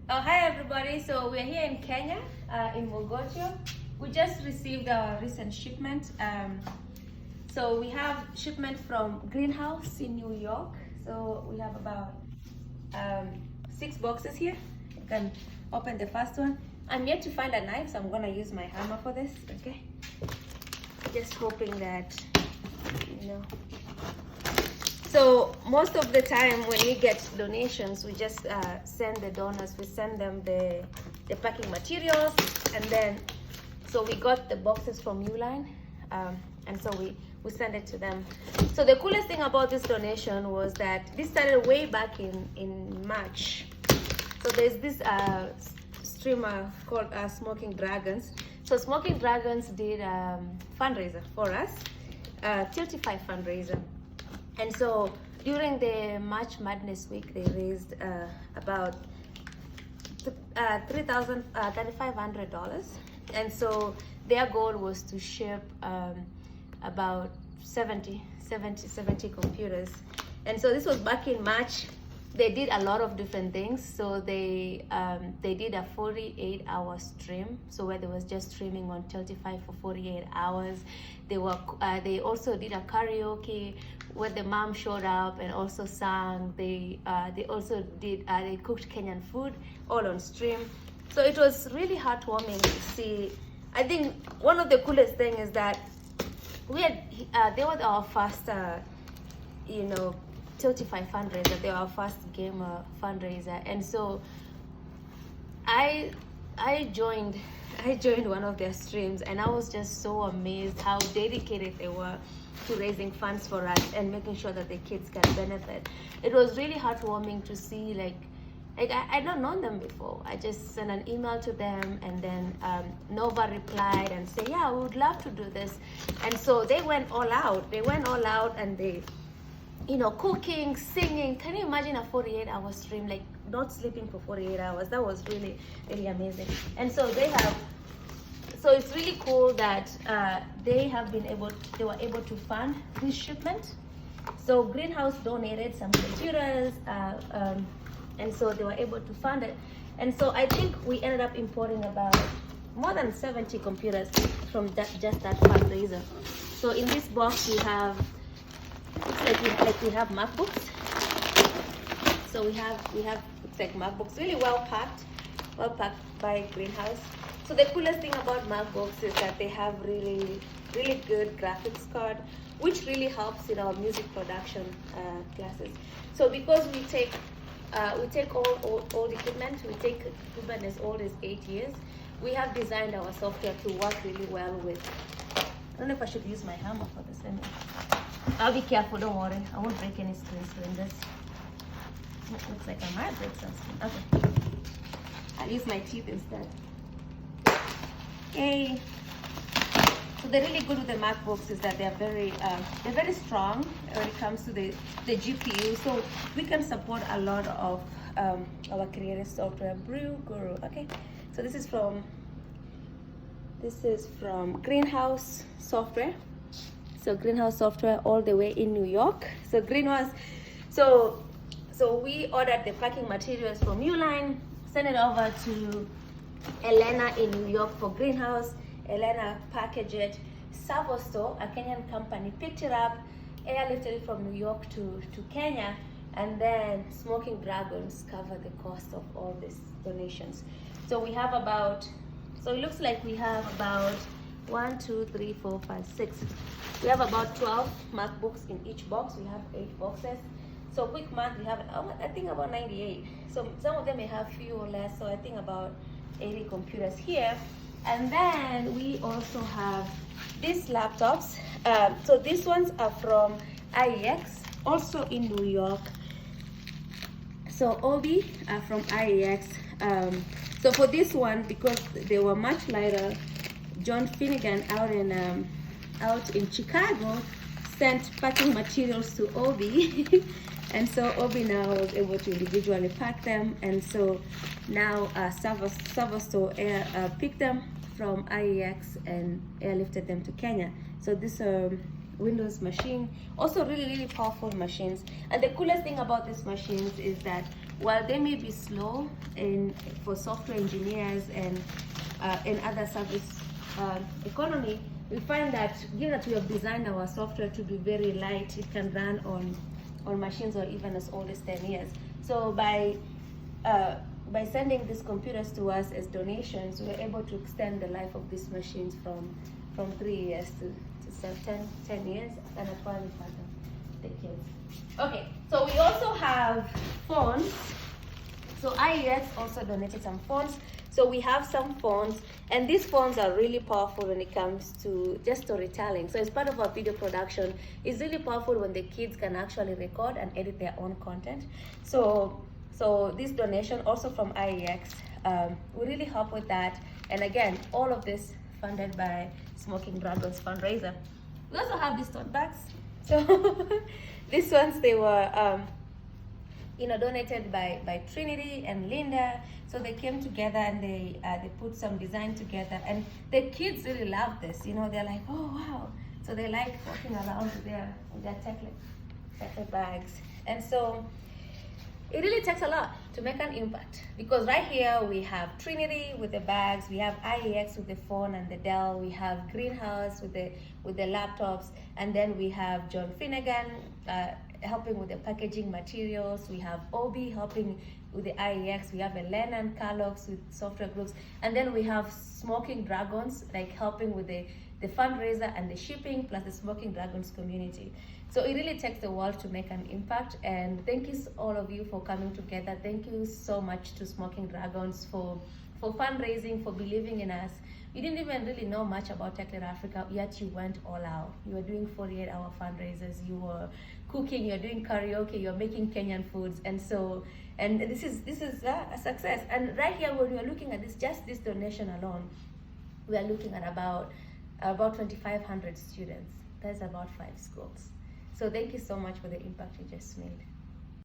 Hi everybody. So we're here in Kenya, in Mogotio. We just received our recent shipment. So we have shipment from Greenhouse in New York. So we have about 6 boxes here. You can open the first one. I'm yet to find a knife, so I'm gonna use my hammer for this. Okay. Just hoping that, you know. So most of the time when we get donations, we just send the donors, we send them the packing materials, and then, so we got the boxes from Uline, and so we send it to them. So the coolest thing about this donation was that this started way back in March. So there's this streamer called Smoking Dragons. So Smoking Dragons did fundraiser for us, Tiltify fundraiser. And so during the March Madness week, they raised about $3,500. And so their goal was to ship about 70 computers. And so this was back in March. They did a lot of different things. So they did a 48-hour stream, so where they was just streaming on Tiltify for 48 hours. They also did a karaoke where the mom showed up and also sang. They also did they cooked Kenyan food all on stream. So it was really heartwarming to see. I think one of the coolest thing is that they were our first Tiltify fundraiser. They were our first gamer fundraiser, and so I joined one of their streams, and I was just so amazed how dedicated they were to raising funds for us and making sure that the kids can benefit. It was really heartwarming to see, like I'd not known them before. I just sent an email to them, and then Nova replied and said, yeah, we would love to do this. And so they went all out. And they, cooking, singing. Can you imagine a 48-hour stream, like not sleeping for 48 hours? That was really, really amazing. And so so it's really cool that they were able to fund this shipment. So Greenhouse donated some computers, and so they were able to fund it. And so I think we ended up importing about more than 70 computers from just that fundraiser. So in this box we have, we have MacBooks. So we have it's like MacBooks, really well packed by Greenhouse. So the coolest thing about MacBooks is that they have really, really good graphics card, which really helps in our music production classes. So because we take old equipment, we take equipment as old as 8 years, we have designed our software to work really well with. I don't know if I should use my hammer for this. I'll be careful, don't worry. I won't break any screens doing this. It looks like I might break some screen. Okay. I'll use my teeth instead. Okay. So the really good with the MacBooks is that they're very strong when it comes to the GPU. So we can support a lot of our creative software. Brew Guru. Okay. So this is from Greenhouse Software. So Greenhouse Software all the way in New York. So Greenhouse. So we ordered the packing materials from Uline, sent it over to Elena in New York for Greenhouse. Elena packaged it. Savosto, a Kenyan company, picked it up, airlifted it from New York to Kenya, and then Smoking Dragons covered the cost of all these donations. So we have so it looks like we have about 1, 2, 3, 4, 5, 6. We have about 12 MacBooks in each box. We have 8 boxes. So quick math, we have, I think about 98. So some of them may have few or less. So I think about 80 computers here. And then we also have these laptops. So these ones are from IEX, also in New York. So Obi are from IEX. So for this one, because they were much lighter, John Finnegan out in Chicago sent packing materials to Obi. And so Obi now was able to individually pack them. And so now Savosto picked them from IEX and airlifted them to Kenya. So this Windows machine, also really, really powerful machines. And the coolest thing about these machines is that while they may be slow for software engineers and in other service economy, we find that given that we have designed our software to be very light, it can run on machines or even as old as 10 years. So by sending these computers to us as donations, we were able to extend the life of these machines from 3 years to 10 years, and that's why we partner the kids. Okay, so we also have phones. So IEX also donated some phones. So we have some phones, and these phones are really powerful when it comes to just storytelling. So as part of our video production, it's really powerful when the kids can actually record and edit their own content. So this donation also from IEX will really help with that. And again, all of this funded by Smoking Dragons fundraiser. We also have these tote bags. So these ones, they were donated by Trinity and Linda. So they came together and they put some design together, and the kids really love this. They're like, oh wow. So they like walking around with their chocolate bags. And so it really takes a lot to make an impact, because right here we have Trinity with the bags, we have IEX with the phone and the Dell, we have Greenhouse with the laptops, and then we have John Finnegan helping with the packaging materials, we have Obi helping with the IEX, we have Elena and Carlos with software groups, and then we have Smoking Dragons helping with the fundraiser and the shipping, plus the Smoking Dragons community. So it really takes the world to make an impact, and thank you all of you for coming together. Thank you so much to Smoking Dragons for fundraising, for believing in us. You didn't even really know much about TechLead Africa, yet you went all out. You were doing 48-hour fundraisers, you were cooking, you're doing karaoke, you're making Kenyan foods, and this is a success. And right here, when we're looking at just this donation alone, we are looking at about 2,500 students. That's about 5 schools. So thank you so much for the impact you just made.